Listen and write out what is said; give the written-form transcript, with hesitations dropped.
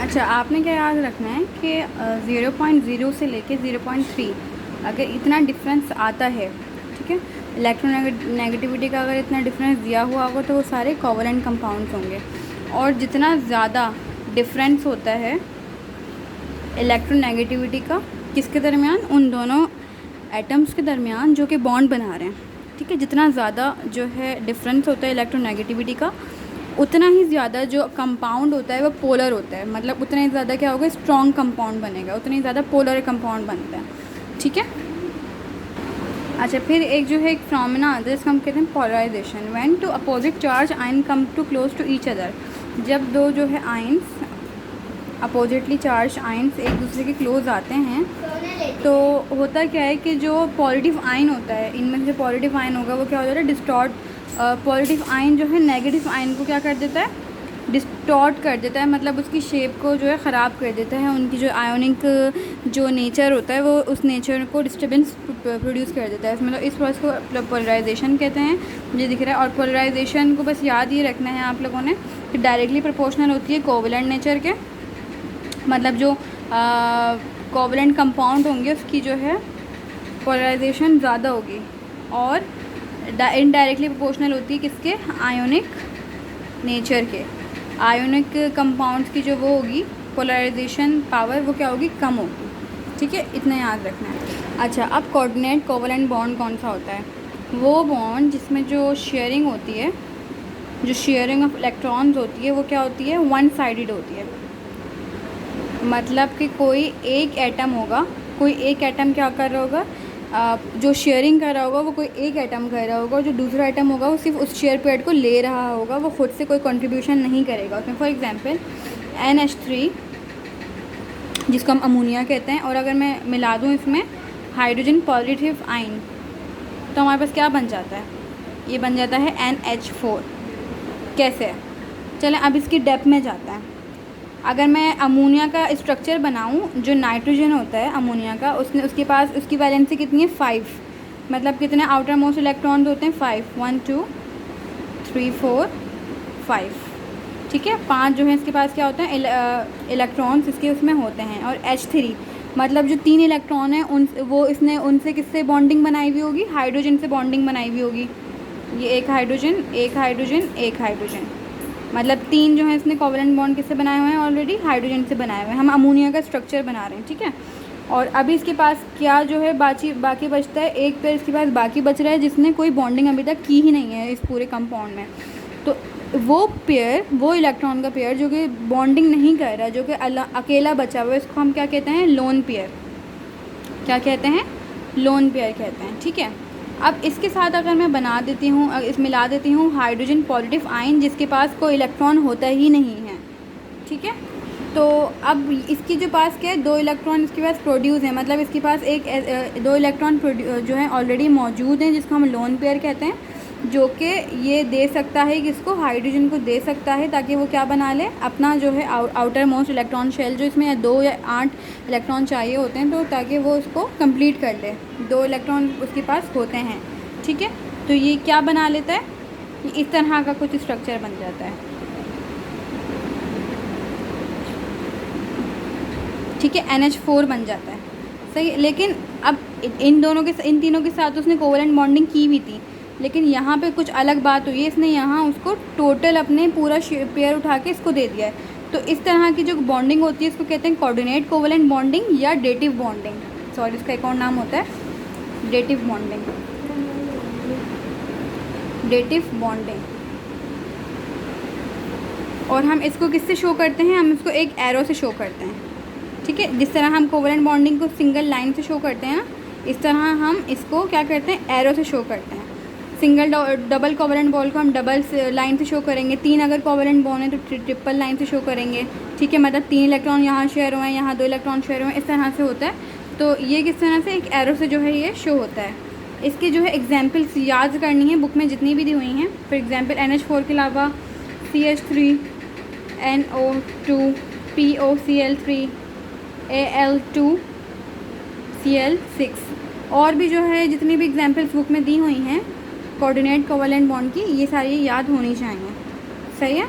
अच्छा, आपने क्या याद रखना है कि 0.0 से लेके 0.3 अगर इतना डिफरेंस आता है, ठीक है, इलेक्ट्रोनेगेटिविटी का अगर इतना डिफरेंस दिया हुआ होगा तो वो सारे कोवलेंट कंपाउंड्स होंगे। और जितना ज़्यादा डिफरेंस होता है इलेक्ट्रोनेगेटिविटी का किसके दरमियान, उन दोनों एटम्स के दरमियान जो कि बॉन्ड बना रहे हैं, ठीक है, जितना ज़्यादा जो है डिफरेंस होता है इलेक्ट्रोनेगेटिविटी का, उतना ही ज़्यादा जो कंपाउंड होता है वो पोलर होता है। मतलब उतना ही ज़्यादा क्या होगा, स्ट्रॉन्ग कंपाउंड बनेगा, उतना ही ज़्यादा पोलर कंपाउंड बनता है, ठीक है। अच्छा, फिर एक जो है एक फिनोमेना आता है जिसको हम कहते हैं polarisation. When two opposite charge ion come to close to each other, जब दो जो है आयन्स अपोजिटली चार्ज आयन्स एक दूसरे के क्लोज आते हैं तो होता क्या है कि जो पॉजिटिव आयन होता है, इनमें से पॉजिटिव आयन होगा वो क्या हो जाता है, डिस्टॉर्ट। पॉजिटिव आयन जो है नेगेटिव आयन को क्या कर देता है, डिस्टॉर्ट कर देता है, मतलब उसकी शेप को जो है ख़राब कर देता है। उनकी जो आयोनिक जो नेचर होता है वो उस नेचर को डिस्टर्बेंस प्रोड्यूस कर देता है। मतलब इस प्रोसेस को पोलराइजेशन कहते हैं, मुझे दिख रहा है। और पोलराइजेशन को बस याद ये रखना है आप लोगों ने कि डायरेक्टली प्रोपोर्शनल होती है कोवलेंट नेचर के, मतलब जो कोवलेंट कंपाउंड होंगे उसकी जो है पोलराइजेशन ज़्यादा होगी, और इनडायरेक्टली प्रोपोर्शनल होती है किसके, आयोनिक नेचर के। आयोनिक कंपाउंड्स की जो वो होगी पोलराइजेशन पावर वो क्या होगी, कम होगी, ठीक है, इतना याद रखना है। अच्छा, अब कोऑर्डिनेट कोवलेंट बॉन्ड कौन सा होता है, वो बॉन्ड जिसमें जो शेयरिंग होती है, जो शेयरिंग ऑफ इलेक्ट्रॉन्स होती है वो क्या होती है, वन साइडेड होती है। मतलब कि कोई एक एटम होगा, कोई एक एटम क्या कर रहा होगा, जो शेयरिंग कर रहा होगा वो कोई एक एटम कर रहा होगा, और जो दूसरा एटम होगा वो सिर्फ उस शेयर पेड को ले रहा होगा, वो खुद से कोई कंट्रीब्यूशन नहीं करेगा उसमें। फॉर एग्जांपल NH3 जिसको हम अमोनिया कहते हैं, और अगर मैं मिला दूँ इसमें हाइड्रोजन पॉजिटिव आयन तो हमारे पास क्या बन जाता है, ये बन जाता है NH4। कैसे, चलें अब इसकी डेप्थ में जाता है। अगर मैं अमोनिया का स्ट्रक्चर बनाऊं, जो नाइट्रोजन होता है अमोनिया का, उसके पास उसकी वैलेंसी कितनी है, 5। मतलब कितने आउटर मोस्ट इलेक्ट्रॉन्स होते हैं, 5, 1 2 3 4 5, ठीक है। 5 जो है इसके पास क्या होते हैं, इलेक्ट्रॉन्स इसके उसमें होते हैं। और H3 मतलब जो 3 इलेक्ट्रॉन हैं इसने उनसे किससे बॉन्डिंग बनाई हुई होगी, हाइड्रोजन से बॉन्डिंग बनाई हुई होगी। ये एक हाइड्रोजन, एक हाइड्रोजन, एक हाइड्रोजन, मतलब 3 जो है इसने कोवलेंट बॉन्ड किससे बनाए हुए हैं, ऑलरेडी हाइड्रोजन से बनाए हुए हैं। हम अमोनिया का स्ट्रक्चर बना रहे हैं, ठीक है। और अभी इसके पास क्या जो है बाकी बचता है, एक पेयर इसके पास बाकी बच रहा है जिसने कोई बॉन्डिंग अभी तक की ही नहीं है इस पूरे कंपाउंड में। तो वो पेयर, वो इलेक्ट्रॉन का पेयर जो कि बॉन्डिंग नहीं कर रहा, जो कि अकेला बचा हुआ है, इसको हम क्या कहते हैं, लोन पेयर। क्या कहते हैं, लोन पेयर कहते हैं, ठीक है। अब इसके साथ अगर मैं बना देती हूँ, इस मिला देती हूँ हाइड्रोजन पॉजिटिव आयन जिसके पास कोई इलेक्ट्रॉन होता ही नहीं है, ठीक है। तो अब इसकी जो पास क्या है, 2 इलेक्ट्रॉन इसके पास प्रोड्यूस है, मतलब इसके पास 2 इलेक्ट्रॉन जो है ऑलरेडी मौजूद हैं, जिसको हम लोन पेयर कहते हैं, जो कि ये दे सकता है कि इसको हाइड्रोजन को दे सकता है ताकि वो क्या बना ले, अपना जो है आउटर मोस्ट इलेक्ट्रॉन शेल, जो इसमें 2 या 8 इलेक्ट्रॉन चाहिए होते हैं, तो ताकि वो उसको कंप्लीट कर ले, 2 इलेक्ट्रॉन उसके पास होते हैं, ठीक है। तो ये क्या बना लेता है, ये इस तरह का कुछ स्ट्रक्चर बन जाता है, ठीक है, NH4 बन जाता है, सही। लेकिन अब इन तीनों के साथ उसने कोवलेंट बॉन्डिंग की भी थी, लेकिन यहाँ पे कुछ अलग बात हुई है, इसने यहाँ उसको टोटल अपने पूरा पेयर उठा के इसको दे दिया है। तो इस तरह की जो बॉन्डिंग होती है इसको कहते हैं कोऑर्डिनेट कोवलेंट बॉन्डिंग या डेटिव बॉन्डिंग। सॉरी, इसका एक और नाम होता है डेटिव बॉन्डिंग, डेटिव बॉन्डिंग। और हम इसको किससे शो करते हैं, हम इसको एक एरो से शो करते हैं, ठीक है। जिस तरह हम कोवलेंट बॉन्डिंग को सिंगल लाइन से शो करते हैं ना, इस तरह हम इसको क्या करते हैं, एरो से शो करते हैं। डबल कोवलेंट बॉन्ड को हम डबल लाइन से शो करेंगे, 3 अगर कोवलेंट बॉन्ड है तो ट्रिपल लाइन से शो करेंगे, ठीक है। मतलब 3 इलेक्ट्रॉन यहाँ शेयर हुए हैं, यहाँ 2 इलेक्ट्रॉन शेयर हुए हैं, इस तरह से होता है। तो ये किस तरह से एक एरो से जो है ये शो होता है। इसकी जो है एग्जाम्पल्स याद करनी है, बुक में जितनी भी दी हुई हैं। फॉर एग्जाम्पल NH4 के अलावा CH3, NO2, POCl3, Al2, Cl6, और भी जो है जितनी भी एग्जाम्पल्स बुक में दी हुई हैं कोऑर्डिनेट कोवलेंट बॉन्ड की, ये सारी याद होनी चाहिए, सही है।